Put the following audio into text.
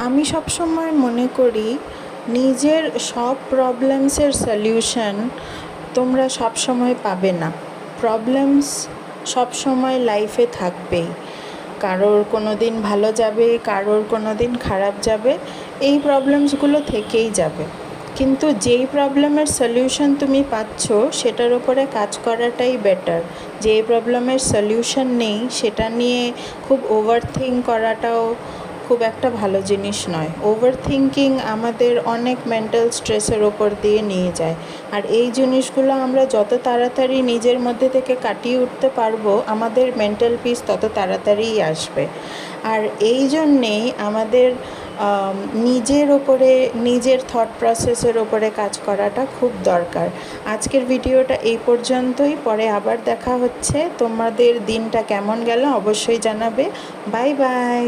আমি সবসময় মনে করি নিজের সব প্রবলেমসের সলিউশন তোমরা সবসময় পাবে না। প্রবলেমস সবসময় লাইফে থাকবেই, কারোর কোনো দিন ভালো যাবে, কারোর কোনো দিন খারাপ যাবে, এই প্রবলেমসগুলো থেকেই যাবে। কিন্তু যেই প্রবলেমের সলিউশন তুমি পাচ্ছ সেটার ওপরে কাজ করাটাই বেটার। যেই প্রবলেমের সলিউশন নেই সেটা নিয়ে খুব ওভার থিঙ্ক করাটাও খুব একটা ভালো জিনিস নয়। ওভার থিঙ্কিং আমাদের অনেক মেন্টাল স্ট্রেসের ওপর দিয়ে নিয়ে যায়, আর এই জিনিসগুলো আমরা যত তাড়াতাড়ি নিজের মধ্যে থেকে কাটিয়ে উঠতে পারবো আমাদের মেন্টাল পিস তত তাড়াতাড়িই আসবে। আর এই জন্যেই আমাদের নিজের ওপরে, নিজের থট প্রসেসের ওপরে কাজ করাটা খুব দরকার। আজকের ভিডিওটা এই পর্যন্তই, পরে আবার দেখা হচ্ছে। তোমাদের দিনটা কেমন গেল অবশ্যই জানাবে। Bye bye.